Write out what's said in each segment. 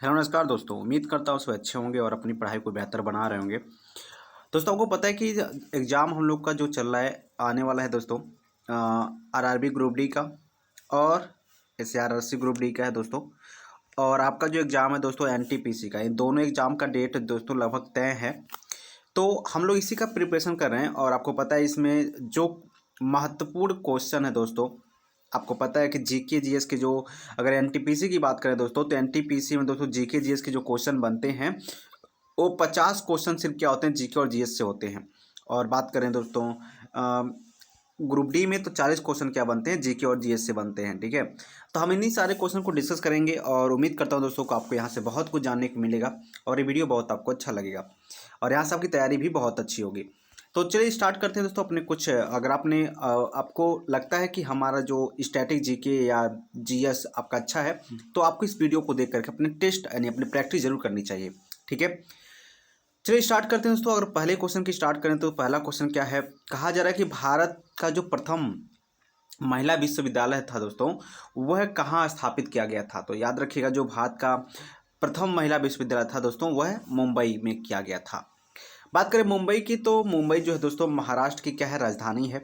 Hello नमस्कार दोस्तों। उम्मीद करता हूँ सब अच्छे होंगे और अपनी पढ़ाई को बेहतर बना रहे होंगे। दोस्तों आपको पता है कि एग्ज़ाम हम लोग का जो चल रहा है आने वाला है दोस्तों, आरआरबी ग्रुप डी का और एसआरसी ग्रुप डी का है दोस्तों। और आपका जो एग्ज़ाम है दोस्तों एनटीपीसी का, इन दोनों एग्ज़ाम का डेट दोस्तों लगभग तय है। तो हम लोग इसी का प्रिपरेशन कर रहे हैं और आपको पता है इसमें जो महत्वपूर्ण क्वेश्चन है दोस्तों, आपको पता है कि जीके जीएस के जो, अगर एनटीपीसी की बात करें दोस्तों तो एनटीपीसी में दोस्तों जीके जीएस के जो क्वेश्चन बनते हैं वो 50 क्वेश्चन सिर्फ क्या होते हैं, जीके और जीएस से होते हैं। और बात करें दोस्तों ग्रुप डी में तो 40 क्वेश्चन क्या बनते हैं, जीके और जीएस से बनते हैं। ठीक है, तो हम इन्हीं सारे क्वेश्चन को डिस्कस करेंगे और उम्मीद करता हूं दोस्तों को आपको यहाँ से बहुत कुछ जानने को मिलेगा और ये वीडियो बहुत आपको अच्छा लगेगा और यहाँ से आपकी तैयारी भी बहुत अच्छी होगी। तो चलिए स्टार्ट करते हैं दोस्तों अपने कुछ, अगर आपको लगता है कि हमारा जो स्टैटिक जीके या जीएस आपका अच्छा है तो आपको इस वीडियो को देख करके अपने टेस्ट यानी अपनी प्रैक्टिस जरूर करनी चाहिए। ठीक है, चलिए स्टार्ट करते हैं दोस्तों। अगर पहले क्वेश्चन की स्टार्ट करें तो पहला क्वेश्चन क्या है, कहा जा रहा है कि भारत का जो प्रथम महिला विश्वविद्यालय था दोस्तों वह कहाँ स्थापित किया गया था। तो याद रखिएगा, जो भारत का प्रथम महिला विश्वविद्यालय था दोस्तों वह मुंबई में किया गया था। बात करें मुंबई की तो मुंबई जो है दोस्तों महाराष्ट्र की क्या है, राजधानी है।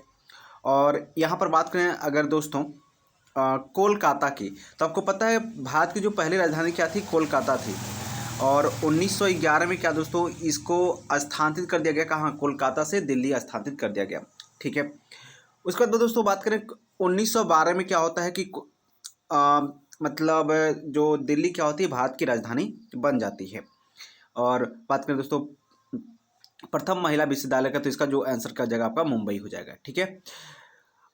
और यहाँ पर बात करें अगर दोस्तों कोलकाता की, तो आपको पता है भारत की जो पहली राजधानी क्या थी, कोलकाता थी। और 1911 में क्या दोस्तों इसको स्थानांतरित कर दिया गया, कहाँ, कोलकाता से दिल्ली स्थानांतरित कर दिया गया। ठीक है, उसके बाद दोस्तों बात करें 1912 में क्या होता है कि मतलब जो दिल्ली क्या होती है भारत की राजधानी बन जाती है। और बात करें दोस्तों प्रथम महिला विश्वविद्यालय का, तो इसका जो आंसर का जगह आपका मुंबई हो जाएगा। ठीक है,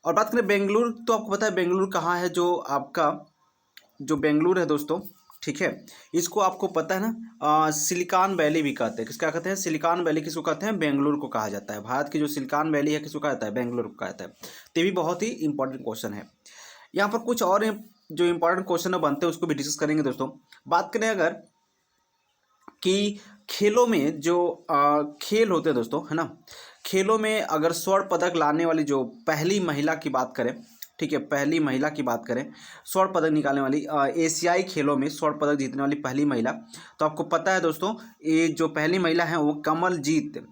और बात करें बेंगलुरु, तो आपको पता है बेंगलुरु कहाँ है, जो आपका जो बेंगलुरु है दोस्तों, ठीक है, इसको आपको पता है ना, सिलिकॉन वैली भी कहते हैं। किसका कहते हैं, सिलिकॉन वैली किसको कहते हैं, बेंगलुरु को कहा जाता है। भारत की जो सिलिकॉन वैली है किसको कहा जाता है, बेंगलुरु को कहा जाता है। तो ये भी बहुत ही इंपॉर्टेंट क्वेश्चन है। यहाँ पर कुछ और जो इंपॉर्टेंट क्वेश्चन बनते हैं उसको भी डिस्कस करेंगे दोस्तों। बात करें अगर कि खेलों में जो खेल होते हैं दोस्तों, है ना, खेलों में अगर स्वर्ण पदक लाने वाली जो पहली महिला की बात करें, ठीक है, पहली महिला की बात करें स्वर्ण पदक निकालने वाली, एशियाई खेलों में स्वर्ण पदक जीतने वाली पहली महिला, तो आपको पता है दोस्तों ये जो पहली महिला है वो कमलजीत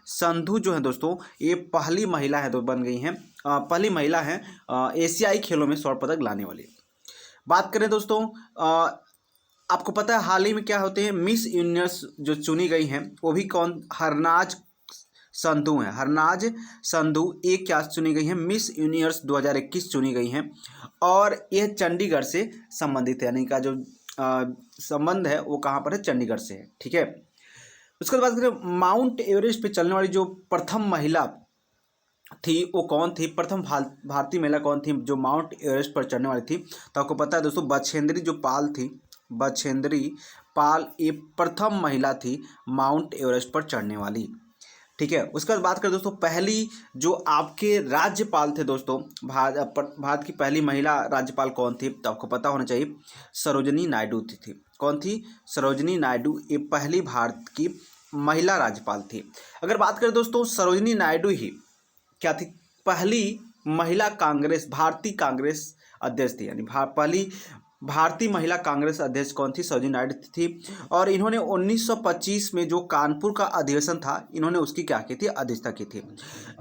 संधू जो है दोस्तों, ये पहली महिला है तो बन गई हैं, पहली महिला है एशियाई खेलों में स्वर्ण पदक लाने वाली। बात करें दोस्तों आपको पता है हाल ही में क्या होते हैं, मिस यूनिवर्स जो चुनी गई हैं वो भी कौन, हरनाज संधू हैं। हरनाज संधू एक क्या चुनी गई हैं, मिस यूनिवर्स 2021 चुनी गई हैं और यह चंडीगढ़ से संबंधित है, यानी का जो संबंध है वो कहाँ पर है, चंडीगढ़ से है। ठीक है, उसके बाद बात करें माउंट एवरेस्ट पे चलने वाली जो प्रथम महिला थी वो कौन थी, प्रथम भारतीय महिला कौन थी जो माउंट एवरेस्ट पर चढ़ने वाली थी। तो आपको पता है दोस्तों बछेंद्री जो पाल थी, बछेंद्री पाल ये प्रथम महिला थी माउंट एवरेस्ट पर चढ़ने वाली। ठीक है, उसके बाद बात करें दोस्तों पहली जो आपके राज्यपाल थे दोस्तों, भारत की पहली महिला राज्यपाल कौन थी, तो आपको पता होना चाहिए सरोजिनी नायडू थी। कौन थी, सरोजिनी नायडू ये पहली भारत की महिला राज्यपाल थी। अगर बात करें दोस्तों सरोजिनी नायडू ही क्या थी, पहली महिला कांग्रेस, भारतीय कांग्रेस अध्यक्ष थी, यानी पहली भारतीय महिला कांग्रेस अध्यक्ष कौन थी, सरोजिनी नायडू थी। और इन्होंने 1925 में जो कानपुर का अधिवेशन था इन्होंने उसकी क्या की थी, अध्यक्षता की थी।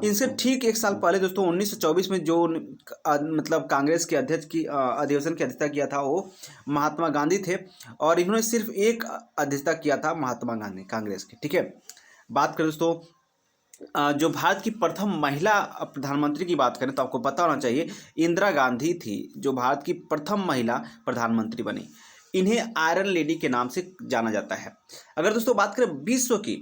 इनसे ठीक एक साल पहले दोस्तों 1924 में जो मतलब कांग्रेस के अध्यक्ष की अधिवेशन की अध्यक्षता किया था वो महात्मा गांधी थे और इन्होंने सिर्फ एक अध्यक्षता किया था महात्मा गांधी कांग्रेस की। ठीक है, बात करें दोस्तों जो भारत की प्रथम महिला प्रधानमंत्री की बात करें तो आपको पता होना चाहिए इंदिरा गांधी थी जो भारत की प्रथम महिला प्रधानमंत्री बनी। इन्हें आयरन लेडी के नाम से जाना जाता है। अगर दोस्तों बात करें विश्व की,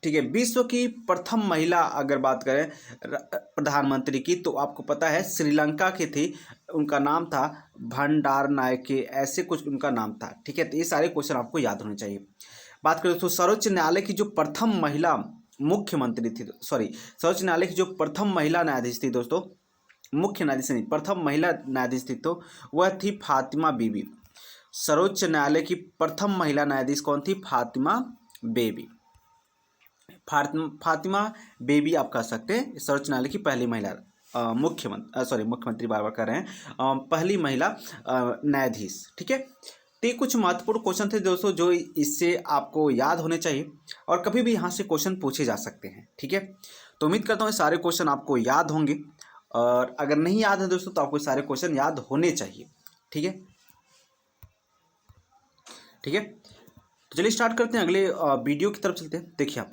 ठीक है, विश्व की प्रथम महिला अगर बात करें प्रधानमंत्री की तो आपको पता है श्रीलंका की थी, उनका नाम था भंडारनायके, ऐसे कुछ उनका नाम था। ठीक है, तो ये सारे क्वेश्चन आपको याद होने चाहिए। बात करें दोस्तों सर्वोच्च न्यायालय की जो प्रथम महिला मुख्यमंत्री थी, सर्वोच्च न्यायालय की जो प्रथम महिला न्यायाधीश थी दोस्तों, मुख्य न्यायाधीश नहीं, प्रथम महिला न्यायाधीश थी तो वह थी फातिमा बीबी। सर्वोच्च न्यायालय की प्रथम महिला न्यायाधीश कौन थी, फातिमा बेबी। फातिमा बेबी आप कह सकते हैं सर्वोच्च न्यायालय की पहली महिला मुख्यमंत्री बार बार कर रहे हैं, पहली महिला न्यायाधीश। ठीक है, तो ये कुछ महत्वपूर्ण क्वेश्चन थे दोस्तों जो इससे आपको याद होने चाहिए और कभी भी यहाँ से क्वेश्चन पूछे जा सकते हैं। ठीक है, तो उम्मीद करता हूँ ये सारे क्वेश्चन आपको याद होंगे, और अगर नहीं याद है दोस्तों तो आपको सारे क्वेश्चन याद होने चाहिए। ठीक है, ठीक है, तो चलिए स्टार्ट करते हैं, अगले वीडियो की तरफ चलते हैं। देखिए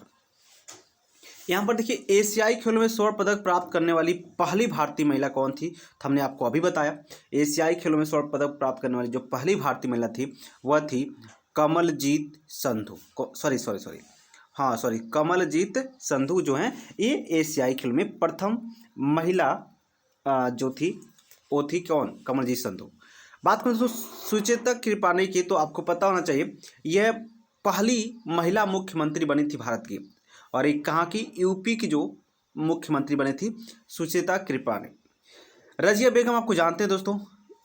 यहाँ पर देखिए, एशियाई खेलों में स्वर्ण पदक प्राप्त करने वाली पहली भारतीय महिला कौन थी? तो हमने आपको अभी बताया, एशियाई खेलों में स्वर्ण पदक प्राप्त करने वाली जो पहली भारतीय महिला थी वह थी कमलजीत संधू। कमलजीत संधू जो हैं ये एशियाई खेलों में प्रथम महिला जो थी वो थी कौन? कमलजीत संधू। बात करें दोस्तों सुचेता कृपाणी की, तो आपको पता होना चाहिए यह पहली महिला मुख्यमंत्री बनी थी भारत की, और एक कहाँ की? यूपी की जो मुख्यमंत्री बनी थी सुचेता कृपाणी। रजिया बेगम आपको जानते हैं दोस्तों,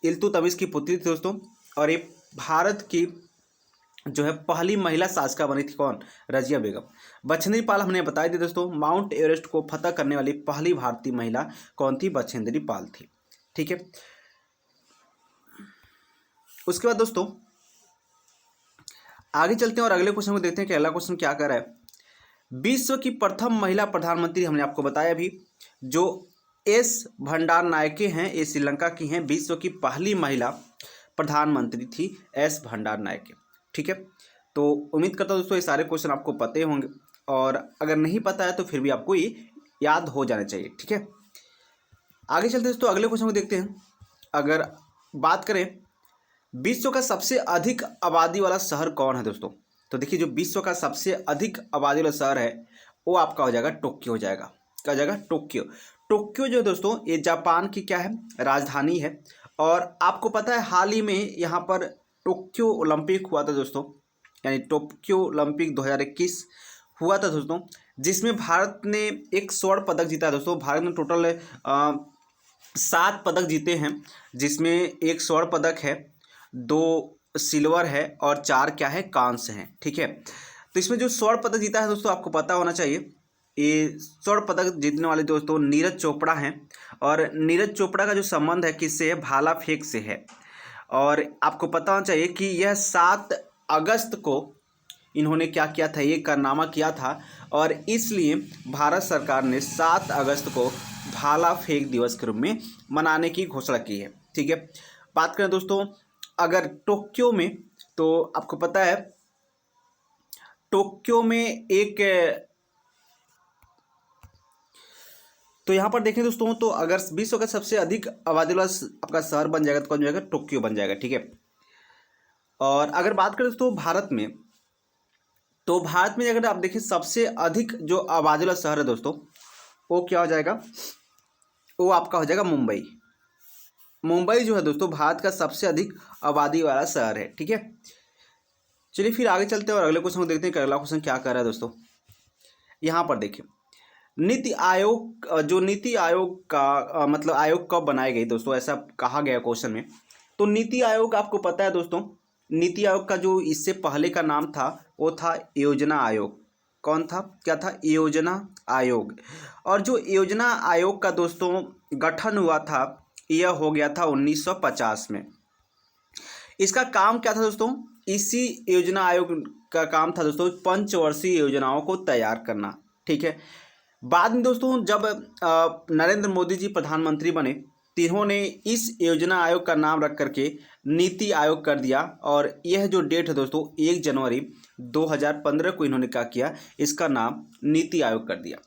इल्तुतमिश की पुत्री थी दोस्तों, और ये भारत की जो है पहली महिला शासिका बनी थी कौन? रजिया बेगम। बछेंद्री पाल हमने बताया थी दोस्तों, माउंट एवरेस्ट को फतह करने वाली पहली भारतीय महिला कौन थी? बछेंद्री पाल थी। ठीक है, उसके बाद दोस्तों आगे चलते हैं और अगले क्वेश्चन को देखते हैं कि अगला क्वेश्चन क्या कर रहा है। विश्व की प्रथम महिला प्रधानमंत्री हमने आपको बताया अभी, जो एस भंडारनायके हैं, ये श्रीलंका की हैं। विश्व की पहली महिला प्रधानमंत्री थी एस भंडारनायके। ठीक है, तो उम्मीद करता हूँ दोस्तों ये सारे क्वेश्चन आपको पते होंगे, और अगर नहीं पता है तो फिर भी आपको ये याद हो जाना चाहिए। ठीक है, आगे चलते दोस्तों अगले क्वेश्चन को देखते हैं। अगर बात करें विश्व का सबसे अधिक आबादी वाला शहर कौन है दोस्तों, तो देखिए जो विश्व का सबसे अधिक आबादी वाला शहर है वो आपका हो जाएगा टोक्यो हो जाएगा। क्या हो जाएगा? टोक्यो। टोक्यो जो है दोस्तों ये जापान की क्या है? राजधानी है। और आपको पता है हाल ही में यहाँ पर टोक्यो ओलंपिक हुआ था दोस्तों, यानी टोक्यो ओलंपिक 2021 हुआ था दोस्तों, जिसमें भारत ने एक स्वर्ण पदक जीता है दोस्तों। भारत ने टोटल 7 पदक जीते हैं, जिसमें एक स्वर्ण पदक है, 2 सिल्वर है और 4 क्या है? कांस्य हैं। ठीक है, तो इसमें जो स्वर्ण पदक जीता है दोस्तों आपको पता होना चाहिए, ये स्वर्ण पदक जीतने वाले दोस्तों नीरज चोपड़ा हैं, और नीरज चोपड़ा का जो संबंध है किससे है? भाला फेंक से है। और आपको पता होना चाहिए कि यह 7 अगस्त को इन्होंने क्या किया था? ये कारनामा किया था, और इसलिए भारत सरकार ने 7 अगस्त को भाला फेंक दिवस के रूप में मनाने की घोषणा की है। ठीक है, बात करें दोस्तों अगर टोक्यो में, तो आपको पता है टोक्यो में एक, तो यहाँ पर देखें दोस्तों, तो अगर विश्व का सबसे अधिक आबादी वाला आपका शहर बन जाएगा तो कौन जाएगा? टोक्यो बन जाएगा। ठीक है, और अगर बात करें दोस्तों भारत में, तो भारत में अगर आप देखें सबसे अधिक जो आबादी वाला शहर है दोस्तों वो क्या हो जाएगा? वो आपका हो जाएगा मुंबई। मुंबई जो है दोस्तों भारत का सबसे अधिक आबादी वाला शहर है। ठीक है, चलिए फिर आगे चलते हैं और अगले क्वेश्चन को देखते हैं कि अगला क्वेश्चन क्या कर रहा है दोस्तों। यहाँ पर देखिए नीति आयोग, जो नीति आयोग का मतलब आयोग कब बनाई गई दोस्तों, ऐसा कहा गया क्वेश्चन में। तो नीति आयोग आपको पता है दोस्तों, नीति आयोग का जो इससे पहले का नाम था वो था योजना आयोग। कौन था? क्या था? योजना आयोग। और जो योजना आयोग का दोस्तों गठन हुआ था यह हो गया था 1950 में। इसका काम क्या था दोस्तों? इसी योजना आयोग का काम था दोस्तों पंचवर्षीय योजनाओं को तैयार करना। ठीक है, बाद में दोस्तों जब नरेंद्र मोदी जी प्रधानमंत्री बने तो इन्होंने इस योजना आयोग का नाम रख करके नीति आयोग कर दिया, और यह जो डेट है दोस्तों 1 जनवरी 2015 को इन्होंने क्या किया? इसका नाम नीति आयोग कर दिया।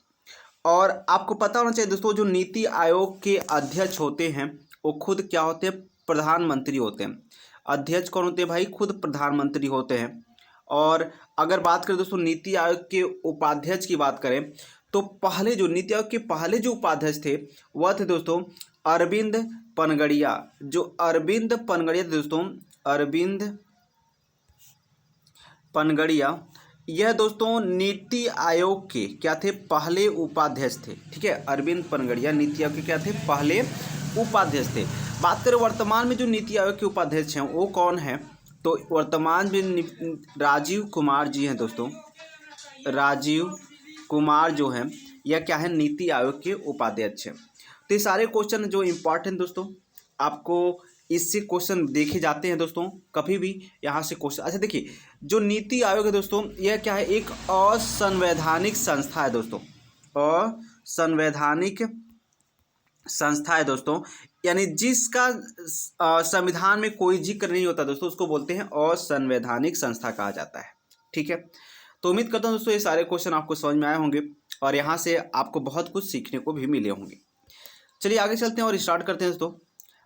और आपको पता होना चाहिए दोस्तों जो नीति आयोग के अध्यक्ष होते हैं वो खुद क्या होते हैं? प्रधानमंत्री होते हैं। अध्यक्ष कौन होते हैं भाई? खुद प्रधानमंत्री होते हैं। और अगर बात करें दोस्तों नीति आयोग के उपाध्यक्ष की बात करें तो पहले जो नीति आयोग के पहले जो उपाध्यक्ष थे वह थे दोस्तों अरविंद पनगड़िया। जो अरविंद पनगड़िया थे दोस्तों, अरविंद पनगड़िया, यह दोस्तों नीति आयोग के क्या थे? पहले उपाध्यक्ष थे। ठीक है, अरविंद पनगड़िया नीति आयोग के क्या थे? पहले उपाध्यक्ष थे। बात करें वर्तमान में जो नीति आयोग के उपाध्यक्ष हैं वो कौन है? तो वर्तमान में राजीव कुमार जी हैं दोस्तों। राजीव कुमार जो हैं यह क्या है? नीति आयोग के उपाध्यक्ष हैं। तो ये सारे क्वेश्चन जो इम्पॉर्टेंट दोस्तों आपको इससे क्वेश्चन देखे जाते हैं दोस्तों, कभी भी यहाँ से क्वेश्चन। अच्छा देखिए, जो नीति आयोग है दोस्तों, यह क्या है, एक असंवैधानिक संस्था है दोस्तों, असंवैधानिक संस्था है दोस्तों, यानी जिसका संविधान में कोई जिक्र नहीं होता दोस्तों, उसको बोलते हैं असंवैधानिक संस्था कहा जाता है। ठीक है, तो उम्मीद करता हूँ दोस्तों ये सारे क्वेश्चन आपको समझ में आए होंगे और यहाँ से आपको बहुत कुछ सीखने को भी मिले होंगे। चलिए आगे चलते हैं और स्टार्ट करते हैं दोस्तों।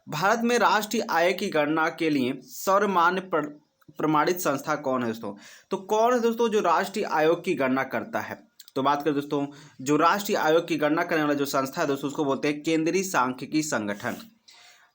भारत में राष्ट्रीय आय की गणना के लिए सर्वमान्य प्रमाणित संस्था कौन है दोस्तों? तो कौन है दोस्तों जो राष्ट्रीय आयोग की गणना करता है? तो बात करें दोस्तों, जो राष्ट्रीय आयोग की गणना करने वाला जो संस्था है दोस्तों, उसको बोलते हैं केंद्रीय सांख्यिकी संगठन।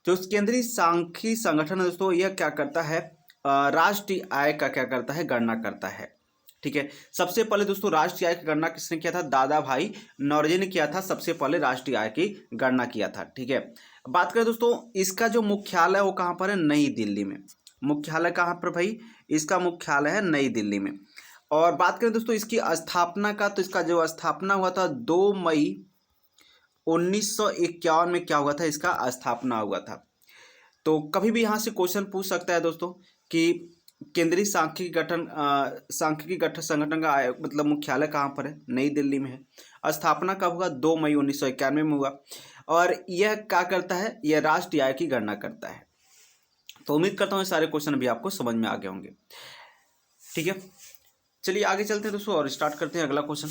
जो केंद्रीय सांख्यिकी संगठन है दोस्तों, यह क्या करता है, राष्ट्रीय आय का क्या करता है, गणना करता है। ठीक है, सबसे पहले दोस्तों राष्ट्रीय आय की गणना किसने किया था? दादा भाई नौरोजी ने किया था, सबसे पहले राष्ट्रीय आय की गणना किया था। ठीक है, बात करें दोस्तों, इसका जो मुख्यालय वो कहाँ पर है? नई दिल्ली में। मुख्यालय कहाँ पर भाई? इसका मुख्यालय है नई दिल्ली में। और बात करें दोस्तों इसकी स्थापना का, तो इसका जो स्थापना हुआ था 2 मई 1951 में क्या हुआ था? इसका स्थापना हुआ था। तो कभी भी यहाँ से क्वेश्चन पूछ सकता है दोस्तों कि केंद्रीय सांख्यिकी गठन संगठन का मतलब मुख्यालय कहाँ पर है? नई दिल्ली में है। स्थापना कब हुआ? 2 मई 1991 में हुआ। और यह क्या करता है? यह राष्ट्रीय आय की गणना करता है। तो उम्मीद करता हूँ ये सारे क्वेश्चन अभी आपको समझ में आ गए होंगे। ठीक है, चलिए आगे चलते हैं दोस्तों और स्टार्ट करते हैं अगला क्वेश्चन।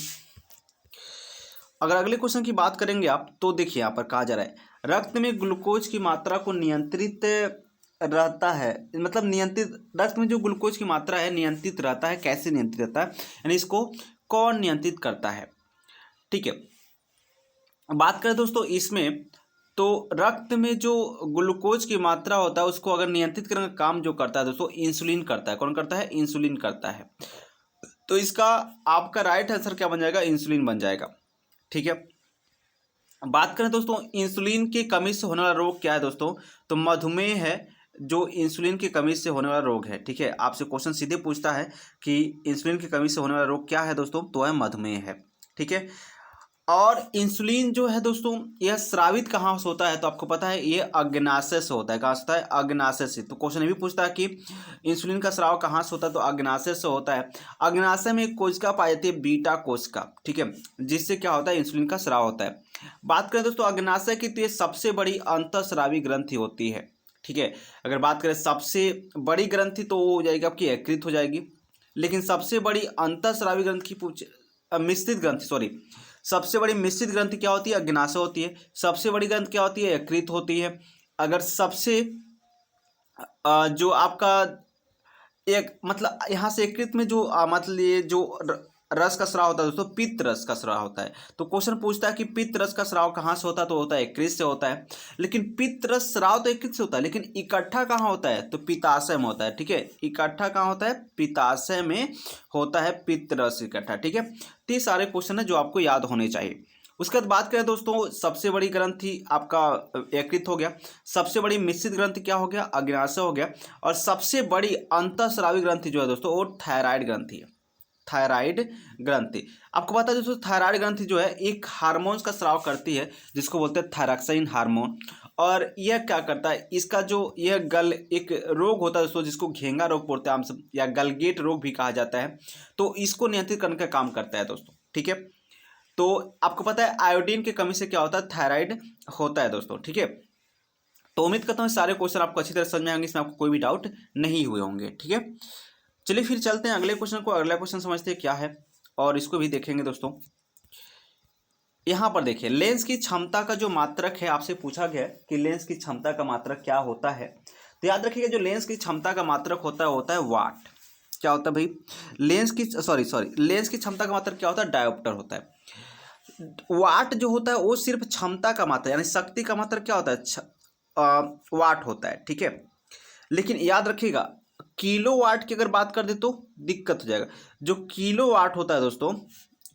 अगर अगले क्वेश्चन की बात करेंगे आप, तो देखिए यहाँ पर कहा जा रहा है रक्त में ग्लूकोज की मात्रा को नियंत्रित रहता है, मतलब नियंत्रित, रक्त में जो ग्लूकोज की मात्रा है नियंत्रित रहता है। कैसे नियंत्रित रहता है, यानी इसको कौन नियंत्रित करता है? ठीक है, बात करें दोस्तों इसमें, तो रक्त में जो ग्लूकोज की मात्रा होता है उसको अगर नियंत्रित करने का काम जो करता है दोस्तों, इंसुलिन करता है। कौन करता है? इंसुलिन करता है। तो इसका आपका राइट आंसर क्या बन जाएगा? इंसुलिन बन जाएगा। ठीक है, बात करें दोस्तों इंसुलिन की कमी से होने वाला रोग क्या है दोस्तों? तो मधुमेह है, जो इंसुलिन की कमी से होने वाला रोग है। ठीक है, आपसे क्वेश्चन सीधे पूछता है कि इंसुलिन की कमी से होने वाला रोग क्या है दोस्तों, तो है मधुमेह है। ठीक है, और इंसुलिन जो है दोस्तों यह स्रावित कहाँ से होता है? तो आपको पता है ये अग्नाशय से होता है। कहाँ से होता है? अग्नाशय से। तो क्वेश्चन ये भी पूछता है कि इंसुलिन का स्राव कहाँ से होता है? तो अग्नाशय से होता है। अग्नाशय में एक कोशिका पाई जाती है, बीटा कोशिका। ठीक है, जिससे क्या होता है? इंसुलिन का स्राव होता है। बात करें दोस्तों अग्नाशय की, तो ये सबसे बड़ी अंतःस्रावी ग्रंथि होती है। ठीक है, अगर बात करें सबसे बड़ी ग्रंथि तो वो हो जाएगी आपकी यकृत हो जाएगी, लेकिन सबसे बड़ी अंतःस्रावी ग्रंथि मिश्रित ग्रंथि, सॉरी, सबसे बड़ी मिश्रित ग्रंथि क्या होती है? अग्नाशय होती है। सबसे बड़ी ग्रंथि क्या होती है? यकृत होती है। अगर सबसे जो आपका एक मतलब यहाँ से यकृत में जो मतलब ये जो रस का स्राव होता है दोस्तों, पित्त रस का स्राव होता है। तो क्वेश्चन पूछता है कि पित्त रस का स्राव कहाँ से होता है? तो होता है यकृत से होता है। लेकिन पित्त रस स्राव तो यकृत से होता है, लेकिन इकट्ठा कहाँ होता है? तो पित्ताशय में होता है। ठीक है, इकट्ठा कहाँ होता है? पित्ताशय में होता है पित्त रस इकट्ठा। ठीक है, तो ये सारे क्वेश्चन है जो आपको याद होने चाहिए। उसके बाद बात करें दोस्तों, सबसे बड़ी ग्रंथि आपका यकृत हो गया, सबसे बड़ी मिश्रित ग्रंथि क्या हो गया? अग्नाशय हो गया, और सबसे बड़ी अंतःस्रावी ग्रंथि जो है दोस्तों वो थायराइड ग्रंथि है। थायराइड ग्रंथि, आपको पता है दोस्तों थायराइड ग्रंथि जो है एक हार्मोन्स का स्राव करती है जिसको बोलते हैं थायरॉक्साइन हार्मोन। और यह क्या करता है? इसका जो यह एक रोग होता है दोस्तों जिसको घेंगा रोग बोलते हैं हम सब, या गलगेट रोग भी कहा जाता है, तो इसको नियंत्रित करने का काम करता है दोस्तों। ठीक है, तो आपको पता है आयोडीन की कमी से क्या होता है? थायराइड होता है दोस्तों। ठीक है, तो उम्मीद करता हूँ सारे क्वेश्चन आपको अच्छी तरह समझ में आएंगे, इसमें आपको कोई भी डाउट नहीं हुए होंगे। ठीक है, चलिए फिर चलते हैं अगले क्वेश्चन को। अगला क्वेश्चन समझते हैं क्या है और इसको भी देखेंगे दोस्तों। यहाँ पर देखिए लेंस की क्षमता का जो मात्रक है, आपसे पूछा गया है कि लेंस की क्षमता का मात्रक क्या होता है। तो याद रखिएगा जो लेंस की क्षमता का मात्रक होता है वाट। क्या होता है भाई? लेंस की लेंस की क्षमता का मात्रक क्या होता है? डायोप्टर होता है। वाट जो होता है वो सिर्फ क्षमता का मात्रा, यानी शक्ति का मात्रक क्या होता है? वाट होता है। ठीक है, लेकिन याद रखिएगा किलो वाट की अगर बात कर दे तो दिक्कत हो जाएगा। जो किलो वाट होता है दोस्तों,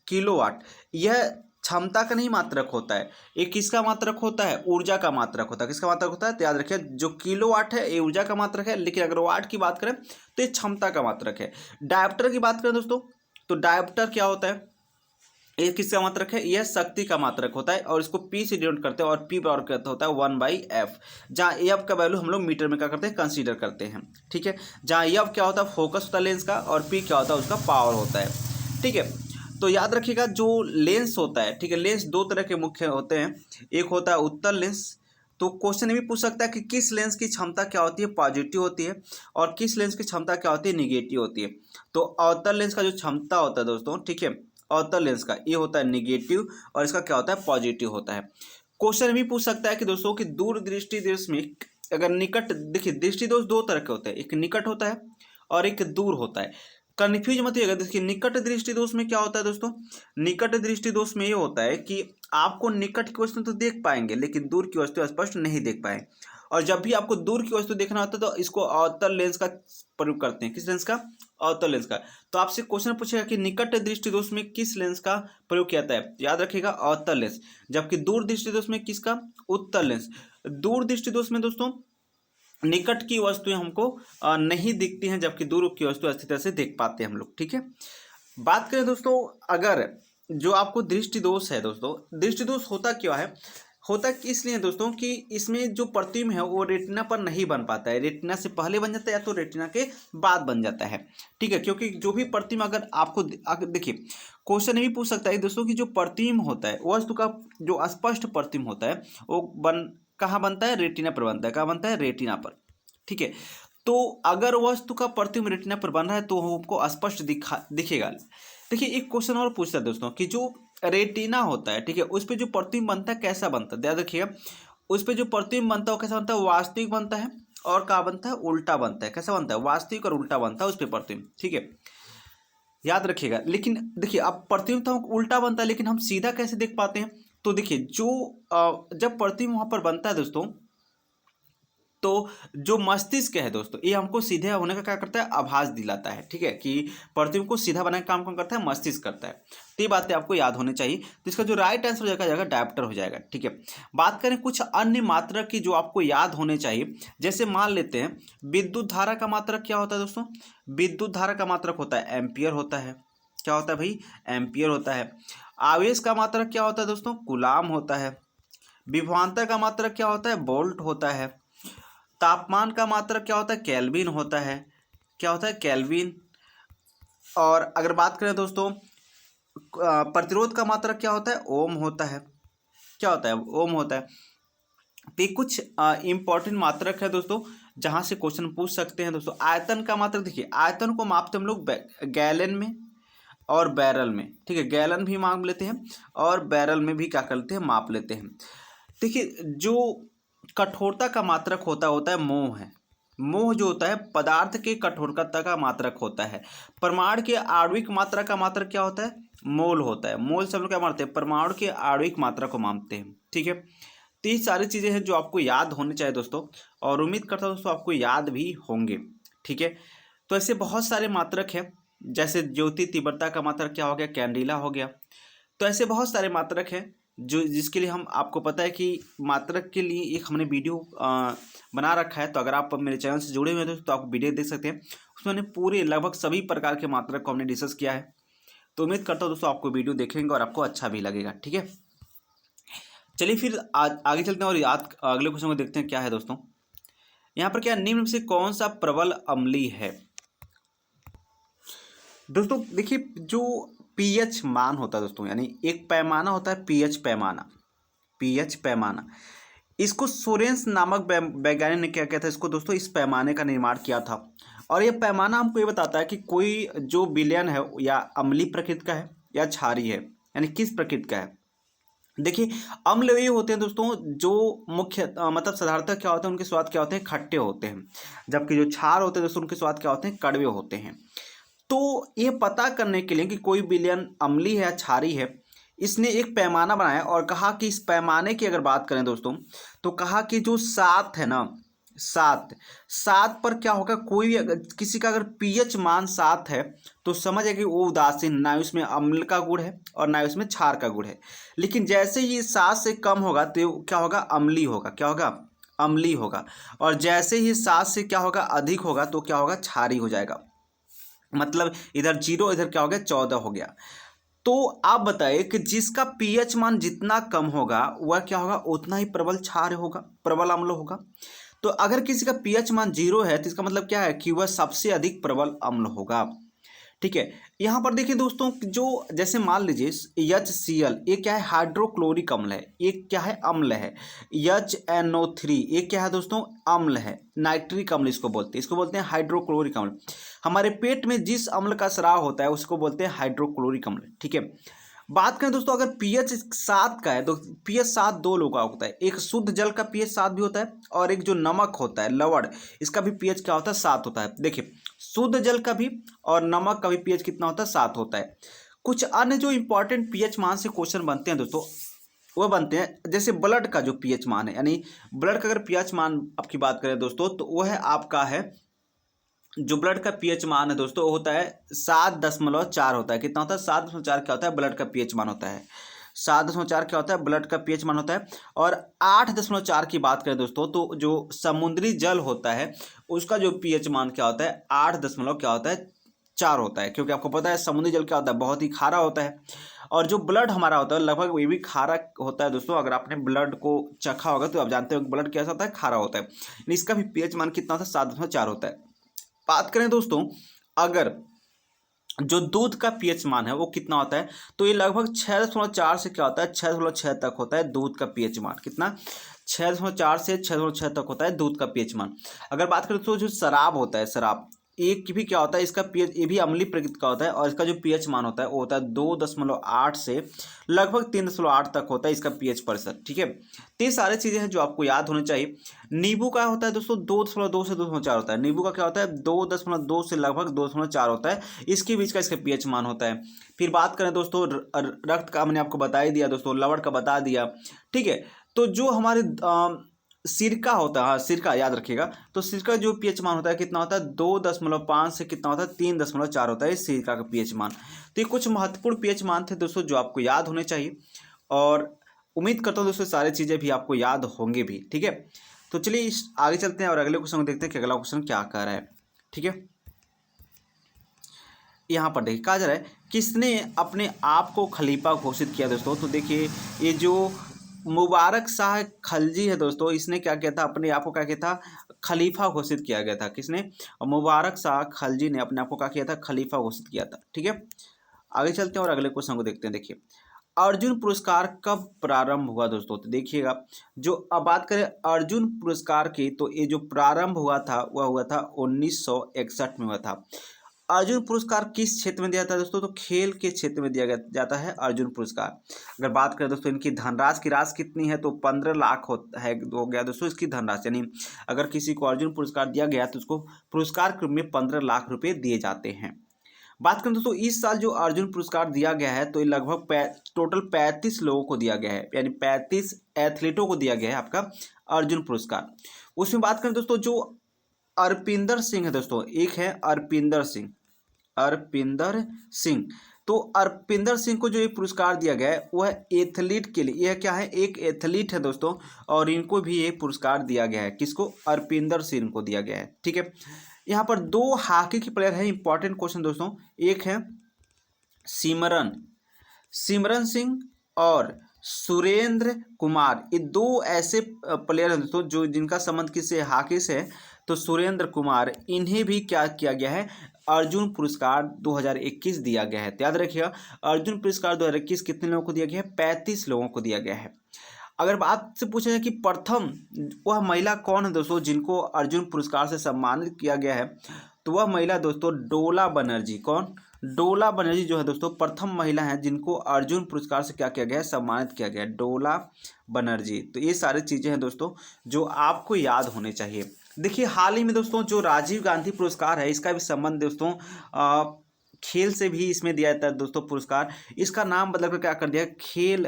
किलो वाट यह क्षमता का नहीं मात्रक होता है, ये किसका मात्रक होता है? ऊर्जा का मात्रक होता है। किसका मात्रक होता है? तो याद रखिए जो किलो वाट है ये ऊर्जा का मात्रक है, लेकिन अगर वाट की बात करें तो ये क्षमता का मात्रक है। डायोप्टर की बात करें दोस्तों, तो डायोप्टर क्या होता है? ये किसका मात्रक है, यह शक्ति का मात्रक होता है और इसको P से डिनोट करते हैं और P पावर का होता है 1/F, जहाँ F का वैल्यू हम लोग मीटर में क्या करते हैं, कंसीडर करते हैं। ठीक है, जहाँ F क्या होता है, फोकस होता है लेंस का, और P क्या होता है, उसका पावर होता है। ठीक है, तो याद रखिएगा जो लेंस होता है, ठीक है, लेंस दो तरह के मुख्य होते हैं, एक होता है उत्तल लेंस। तो क्वेश्चन ये भी पूछ सकता है कि किस लेंस की क्षमता क्या होती है, पॉजिटिव होती है, और किस लेंस की क्षमता क्या होती है, निगेटिव होती है। तो अवतल लेंस का जो क्षमता होता है दोस्तों, ठीक है, अवतल लेंस का ये होता है निगेटिव, और इसका क्या होता है, पॉजिटिव होता है। क्वेश्चन भी पूछ सकता है कि दोस्तों कि दूर दृष्टि दोष में अगर निकट, देखिए दृष्टि दोष दो तरह के होते हैं, एक निकट होता है और एक दूर होता है। कन्फ्यूज मत होइएगा। देखिए निकट दृष्टि दोष में क्या होता है दोस्तों, निकट दृष्टि दोष में ये होता है कि आपको निकट की वस्तु तो देख पाएंगे लेकिन दूर की वस्तु स्पष्ट नहीं देख पाए, और जब भी आपको दूर की वस्तु देखना होता है तो इसको अवतल लेंस का प्रयोग करते हैं। किस लेंस का, अवतल लेंस का। तो आपसे क्वेश्चन पूछेगा कि निकट दृष्टि दोष में किस लेंस का प्रयोग किया जाता है, याद रखिएगा अवतल लेंस, जबकि दूर दृष्टि दोष में किसका, उत्तल लेंस। दूर दृष्टि दोष में दोस्तों निकट की वस्तुएं हमको नहीं दिखती हैं, जबकि दूर की वस्तु अच्छी तरह से देख पाते हैं हम लोग। ठीक है, बात करें दोस्तों, अगर जो आपको दृष्टि दोष है दोस्तों, दृष्टि दोष होता क्या है, होता इसलिए दोस्तों कि इसमें जो प्रतिबिंब है वो रेटिना पर नहीं बन पाता है, रेटिना से पहले बन जाता है या तो रेटिना के बाद बन जाता है। ठीक है, क्योंकि जो भी प्रतिबिंब अगर आपको देखिए क्वेश्चन ये भी पूछ सकता है दोस्तों कि जो प्रतिबिंब होता है वस्तु का जो स्पष्ट प्रतिबिंब होता है वो कहाँ बनता है, रेटिना पर बनता है। कहाँ बनता है, रेटिना पर। ठीक है, तो अगर वस्तु का प्रतिबिंब रेटिना पर बन रहा है तो हमको स्पष्ट दिखेगा। देखिए एक क्वेश्चन और पूछता है दोस्तों कि जो रेटिना होता है, ठीक है, उस पर जो प्रतिबिंब बनता है कैसा बनता है, याद रखिएगा उस पर जो प्रतिबिंब बनता है वो कैसा बनता है, वास्तविक बनता है और क्या बनता है, उल्टा बनता है। कैसा बनता है, वास्तविक और उल्टा बनता है उस पर प्रतिबिंब। ठीक है, याद रखिएगा। लेकिन देखिए अब प्रतिबिंब तो उल्टा बनता है लेकिन हम सीधा कैसे देख पाते हैं, तो देखिए जो जब प्रतिबिंब वहां पर बनता है दोस्तों, तो जो मस्तिष्क है दोस्तों ये हमको सीधे होने का क्या करता है, आभास दिलाता है। ठीक है, कि प्रतिबिंब को सीधा बनाने का काम कौन करता है, मस्तिष्क करता है। तो ये बातें आपको याद होनी चाहिए। तो इसका जो राइट आंसर हो जाएगा डायप्टर हो जाएगा। ठीक है, बात करें कुछ अन्य मात्रक की जो आपको याद होने चाहिए, जैसे मान लेते हैं विद्युत धारा का मात्रक क्या होता है दोस्तों, विद्युत धारा का मात्रक होता है एम्पियर होता है। क्या होता है भाई, एम्पियर होता है। आवेश का मात्रक क्या होता है दोस्तों, कूलाम होता है। विभवांतर का मात्रक क्या होता है, वोल्ट होता है। तापमान का मात्रक क्या होता है, केल्विन होता है। क्या होता है, केल्विन। और अगर बात करें दोस्तों प्रतिरोध का मात्रक क्या होता है, ओम होता है। क्या होता है, ओम होता है। तो ये कुछ इंपॉर्टेंट मात्रक है दोस्तों जहां से क्वेश्चन पूछ सकते हैं दोस्तों। आयतन का मात्रक, देखिए आयतन को मापते हम लोग गैलन में और बैरल में। ठीक है, गैलन भी माप लेते हैं और बैरल में भी क्या करते हैं, माप लेते हैं। देखिए जो कठोरता का मात्रक होता है मोह है। मोह जो होता है पदार्थ के कठोरता का मात्रक होता है। परमाणु के आणविक मात्रा का मात्रक क्या होता है, मोल होता है। मोल से हम लोग क्या मानते हैं, परमाणु के आणविक मात्रा को मानते हैं। ठीक है, तो ये सारी चीजें हैं जो आपको याद होनी चाहिए दोस्तों, और उम्मीद करता हूँ दोस्तों आपको याद भी होंगे। ठीक है, तो ऐसे बहुत सारे मात्रक हैं, जैसे ज्योति तीव्रता का मात्रक क्या हो गया, कैंडिला हो गया। तो ऐसे बहुत सारे मात्रक हैं जो जिसके लिए हम आपको पता है कि मात्रक के लिए एक हमने वीडियो बना रखा है। तो अगर आप मेरे चैनल से जुड़े हुए हैं तो आप वीडियो देख सकते हैं, उसमें मैंने पूरे लगभग सभी प्रकार के मात्रक को हमने डिस्कस किया है। तो उम्मीद करता हूँ दोस्तों आपको वीडियो देखेंगे और आपको अच्छा भी लगेगा। ठीक है, चलिए फिर आगे चलते हैं और अगले क्वेश्चन को देखते हैं क्या है दोस्तों। यहाँ पर क्या निम्न में से कौन सा प्रबल अम्लीय है दोस्तों। देखिए जो पीएच मान होता है दोस्तों, यानी एक पैमाना होता है पीएच पैमाना, पीएच पैमाना। इसको सोरेंस नामक वैज्ञानिक ने क्या किया था, इसको दोस्तों इस पैमाने का निर्माण किया था। और यह पैमाना हमको ये बताता है कि कोई जो विलयन है या अम्लीय प्रकृति का है या क्षारीय है, यानी किस प्रकृति का है। देखिए अम्ल ये होते हैं दोस्तों जो मुख्य मतलब साधारणतः क्या होते हैं, उनके स्वाद क्या होते हैं, खट्टे होते हैं, जबकि जो क्षार होते हैं दोस्तों उनके स्वाद क्या होते हैं, कड़वे होते हैं। तो ये पता करने के लिए कि कोई विलयन अम्लीय है या क्षारीय है, इसने एक पैमाना बनाया और कहा कि इस पैमाने की अगर बात करें दोस्तों, तो कहा कि जो 7 है ना, 7 पर क्या होगा, कोई भी अगर किसी का अगर पीएच मान 7 है तो समझ है कि वो उदासीन, ना उसमें अम्ल का गुण है और ना उसमें क्षार का गुण है। लेकिन जैसे ही 7 से कम होगा तो क्या होगा, अम्लीय होगा। क्या होगा, अम्लीय होगा। और जैसे ही 7 से क्या होगा, अधिक होगा तो क्या होगा, क्षारीय हो जाएगा। मतलब इधर 0 इधर क्या हो गया, 14 हो गया। तो आप बताइए कि जिसका पीएच मान जितना कम होगा वह क्या होगा, उतना ही प्रबल क्षार होगा, प्रबल अम्ल होगा। तो अगर किसी का पीएच मान 0 है तो इसका मतलब क्या है कि वह सबसे अधिक प्रबल अम्ल होगा। ठीक है, यहाँ पर देखिए दोस्तों, जो जैसे मान लीजिए HCl, ये क्या है, हाइड्रोक्लोरिक अम्ल है, ये क्या है, अम्ल है। HNO3 ये क्या है दोस्तों, अम्ल है, नाइट्रिक अम्ल इसको बोलते हैं हाइड्रोक्लोरिक अम्ल। हमारे पेट में जिस अम्ल का स्राव होता है उसको बोलते हैं हाइड्रोक्लोरिक अम्ल। ठीक है, बात करें दोस्तों, अगर पीएच 7 का है तो पीएच 7 दो लोगों का होता है, एक शुद्ध जल का पीएच 7 भी होता है, और एक जो नमक होता है लवण, इसका भी पीएच क्या होता है, 7 होता है। देखिए, शुद्ध जल का भी और नमक का भी पीएच कितना होता है, 7 होता है। कुछ अन्य जो इंपॉर्टेंट पीएच मान से क्वेश्चन बनते हैं दोस्तों, वो बनते हैं जैसे ब्लड का जो पीएच मान है, यानी ब्लड का अगर पीएच मान आपकी बात करें दोस्तों, तो वह है आपका है, जो ब्लड का पीएच मान है दोस्तों, वो होता है 7.4 होता है। कितना होता है, 7.4 क्या होता है, ब्लड का पीएच मान होता है। 7.4 क्या होता है, ब्लड का पीएच मान होता है। और 8.4 की बात करें दोस्तों, तो जो समुद्री जल होता है उसका जो पीएच मान क्या होता है, 8.4 होता है, क्योंकि आपको पता है समुद्री जल क्या होता है, बहुत ही खारा होता है। और जो ब्लड हमारा होता है लगभग वही भी खारा होता है दोस्तों। अगर आपने ब्लड को चखा होगा तो आप जानते हो ब्लड कैसा होता है, खारा होता है। इसका भी पीएच मान कितना होता है, 7.4 होता है। बात करें दोस्तों, अगर जो दूध का पीएच मान है वो कितना होता है, तो ये लगभग 6.4 से क्या होता है, 6.6 तक होता है दूध का पीएच मान। कितना, 6.4 से 6.6 तक होता है दूध का पीएच मान। अगर बात करें तो जो शराब होता है, शराब एक भी क्या होता है, इसका पीएच, ये भी अम्लीय प्रकृति का होता है, और इसका जो पीएच मान होता है वो होता है 2.8 से लगभग 3.8 तक होता है इसका पीएच प्रतिशत। ठीक है, तो ये सारी चीज़ें हैं जो आपको याद होनी चाहिए। नींबू का होता है दोस्तों 2.2 से 2.4 होता है। नींबू का क्या होता है, 2.2 से लगभग 2.4 होता है, इसके बीच का इसका पीएच मान होता है। फिर बात करें दोस्तों रक्त का, मैंने आपको बता ही दिया दोस्तों, लवण का बता दिया। ठीक है, तो जो हमारे सिरका होता है, हाँ सिरका याद रखिएगा, तो सिरका जो पीएच मान होता है कितना होता है, 2.5 से कितना होता है, 3.4 होता है सिरका का पीएच मान। तो ये कुछ महत्वपूर्ण पीएच मान थे दोस्तों जो आपको याद होने चाहिए, और उम्मीद करता हूँ दोस्तों सारी चीज़ें भी आपको याद होंगी भी। ठीक है, तो चलिए आगे चलते हैं और अगले क्वेश्चन को देखते हैं कि अगला क्वेश्चन क्या कह रहा है। ठीक है, यहाँ पर देखिए कहा जा रहा है, किसने अपने आप को खलीफा घोषित किया दोस्तों। तो देखिए, ये जो मुबारक शाह खलजी है दोस्तों, इसने क्या किया था, अपने आप को क्या किया था, खलीफा घोषित किया गया था। किसने, मुबारक शाह खलजी ने अपने आप को क्या किया था, खलीफा घोषित किया था। ठीक है, आगे चलते हैं और अगले क्वेश्चन को देखते हैं। देखिए, अर्जुन पुरस्कार कब प्रारंभ हुआ दोस्तों। तो देखिएगा, जो अब बात करें अर्जुन पुरस्कार की, तो ये जो प्रारंभ हुआ था वह हुआ था 1961 में हुआ था। अर्जुन पुरस्कार किस क्षेत्र में दिया जाता है दोस्तों, तो खेल के क्षेत्र में दिया जाता है अर्जुन पुरस्कार। अगर बात करें दोस्तों इनकी धनराशि की राशि कितनी है, तो 15 लाख हो गया दोस्तों इसकी धनराशि। यानी अगर किसी को अर्जुन पुरस्कार दिया गया तो उसको पुरस्कार के रूप में 15 लाख रुपए दिए जाते हैं। बात करें दोस्तों, इस साल जो अर्जुन पुरस्कार दिया गया है, तो ये लगभग टोटल 35 लोगों को दिया गया है, यानी 35 एथलीटों को दिया गया है आपका अर्जुन पुरस्कार। उसमें बात करें दोस्तों, जो अरपिंदर सिंह है दोस्तों, एक है अरपिंदर सिंह। तो अरपिंदर सिंह को जो ये पुरस्कार दिया गया है वह एथलीट के लिए, यह क्या है, एक एथलीट है दोस्तों, और इनको भी ये पुरस्कार दिया गया है। किसको, अरपिंदर सिंह को दिया गया है। ठीक है, यहाँ पर दो हॉकी के प्लेयर हैं, इंपॉर्टेंट क्वेश्चन दोस्तों, एक है सिमरन सिंह और सुरेंद्र कुमार। ये दो ऐसे प्लेयर हैं दोस्तों जो जिनका संबंध किससे, हॉकी से है। तो सुरेंद्र कुमार, इन्हें भी क्या किया गया है, अर्जुन पुरस्कार 2021 दिया गया है। तो याद रखिएगा, अर्जुन पुरस्कार 2021 कितने लोगों को दिया गया है, 35 लोगों को दिया गया है। अगर बात से पूछा जाए कि प्रथम वह महिला कौन है दोस्तों जिनको अर्जुन पुरस्कार से सम्मानित किया गया है, तो वह महिला दोस्तों डोला बनर्जी। कौन, डोला बनर्जी जो है दोस्तों प्रथम महिला हैं जिनको अर्जुन पुरस्कार से क्या किया गया है, सम्मानित किया गया है, डोला बनर्जी। तो ये सारी चीज़ें हैं दोस्तों जो आपको याद होने चाहिए। देखिए, हाल ही में दोस्तों जो राजीव गांधी पुरस्कार है, इसका भी संबंध दोस्तों खेल से भी इसमें दिया जाता है दोस्तों पुरस्कार। इसका नाम बदलकर क्या कर दिया, खेल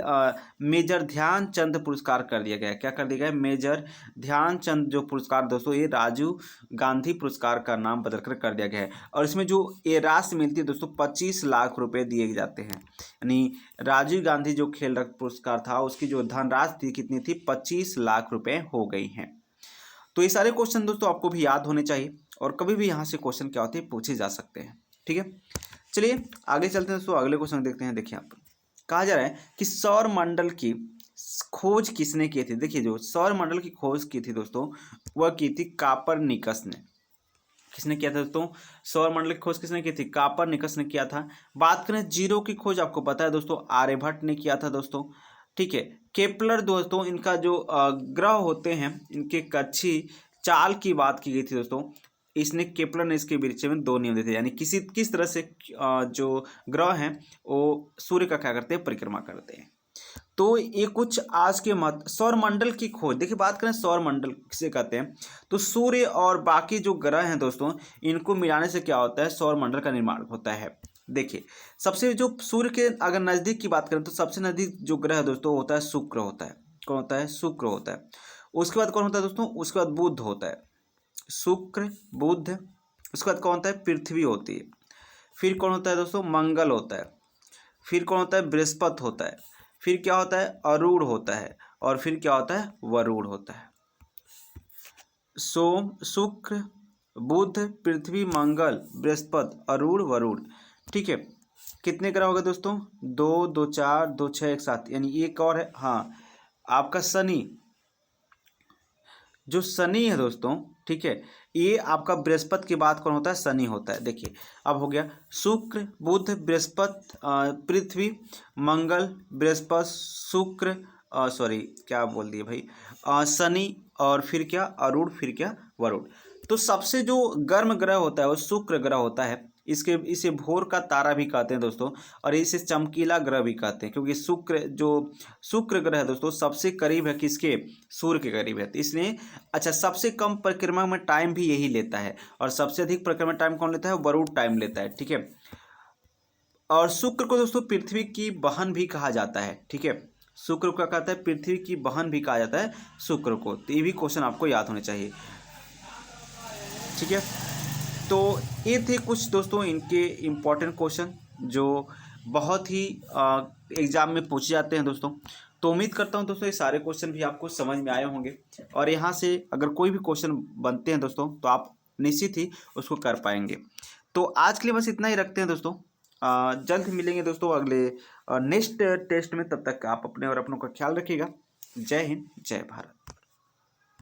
मेजर ध्यानचंद पुरस्कार कर दिया गया है। क्या कर दिया गया है, मेजर ध्यानचंद जो पुरस्कार दोस्तों, ये राजीव गांधी पुरस्कार का नाम बदलकर कर दिया गया है। और इसमें जो ये राशि मिलती है दोस्तों, 25 लाख रुपए दिए जाते हैं। यानी राजीव गांधी जो खेल रत्न पुरस्कार था उसकी जो धनराशि थी कितनी थी, 25 लाख रुपए हो गई हैं। तो ये सारे क्वेश्चन दोस्तों आपको भी याद होने चाहिए, और कभी भी यहाँ से क्वेश्चन क्या होते हैं, पूछे जा सकते हैं। ठीक है, चलिए आगे चलते हैं दोस्तों, अगले क्वेश्चन देखते हैं। देखिए, आप कहा जा रहा है कि सौर मंडल की खोज किसने की थी। देखिए, जो सौर मंडल की खोज की थी दोस्तों, वह की थी कापरनिकस ने। किसने किया था दोस्तों? सौर मंडल की खोज किसने की थी? कापरनिकस ने किया था। बात करें जीरो की खोज, आपको पता है दोस्तों, आर्यभट्ट ने किया था दोस्तों। ठीक है, केपलर दोस्तों, इनका जो ग्रह होते हैं, इनके कक्षीय चाल की बात की गई थी दोस्तों। इसने केपलर ने इसके विषय में 2 नियम दिए थे, यानी किस तरह से जो ग्रह हैं वो सूर्य का क्या करते हैं, परिक्रमा करते हैं। तो ये कुछ आज के मत सौर मंडल की खोज। देखिए, बात करें सौर मंडल किसे कहते हैं, तो सूर्य और बाकी जो ग्रह हैं दोस्तों, इनको मिलाने से क्या होता है, सौर मंडल का निर्माण होता है। देखिए, सबसे जो सूर्य के अगर नज़दीक की बात करें तो सबसे नज़दीक जो ग्रह है दोस्तों होता है शुक्र होता है। कौन होता है? शुक्र होता है। उसके बाद कौन होता है दोस्तों? उसके बाद बुध होता है, शुक्र बुध। उसके बाद कौन होता है? पृथ्वी होती है। फिर कौन होता है दोस्तों? मंगल होता है। फिर कौन होता है? बृहस्पति होता है। फिर क्या होता है? अरूण होता है। और फिर क्या होता है? वरुण होता है। सोम, शुक्र, बुध, पृथ्वी, मंगल, बृहस्पति, अरूण, वरुण। ठीक है, कितने ग्रह हो गए दोस्तों? 2 2 4 2 6 1 7, यानी एक और है, हाँ, आपका शनि। जो शनि है दोस्तों, ठीक है, ये आपका बृहस्पति के बाद कौन होता है? शनि होता है। देखिए, अब हो गया शुक्र बुध बृहस्पति पृथ्वी मंगल बृहस्पति शुक्र, सॉरी क्या बोल दिए भाई, शनि, और फिर क्या? अरुण, फिर क्या? वरुण। तो सबसे जो गर्म ग्रह होता है वो शुक्र ग्रह होता है। इसे भोर का तारा भी कहते हैं दोस्तों, और इसे चमकीला ग्रह भी कहते हैं, क्योंकि शुक्र ग्रह है दोस्तों सबसे करीब है किसके? सूर्य के करीब है, तो इसलिए अच्छा, सबसे कम परिक्रमा में टाइम भी यही लेता है, और सबसे अधिक परिक्रमा टाइम कौन लेता है? वरुण टाइम लेता है। ठीक है, और शुक्र को दोस्तों पृथ्वी की बहन भी कहा जाता है। ठीक है, शुक्र को क्या कहता है? पृथ्वी की बहन भी कहा जाता है शुक्र को। तो ये भी क्वेश्चन आपको याद होने चाहिए। ठीक है, तो ये थे कुछ दोस्तों इनके इम्पोर्टेंट क्वेश्चन जो बहुत ही एग्ज़ाम में पूछे जाते हैं दोस्तों। तो उम्मीद करता हूं दोस्तों ये सारे क्वेश्चन भी आपको समझ में आए होंगे, और यहाँ से अगर कोई भी क्वेश्चन बनते हैं दोस्तों तो आप निश्चित ही उसको कर पाएंगे। तो आज के लिए बस इतना ही रखते हैं दोस्तों। जल्द मिलेंगे दोस्तों अगले नेक्स्ट टेस्ट में। तब तक आप अपने और अपनों का ख्याल रखिएगा। जय हिंद, जय भारत।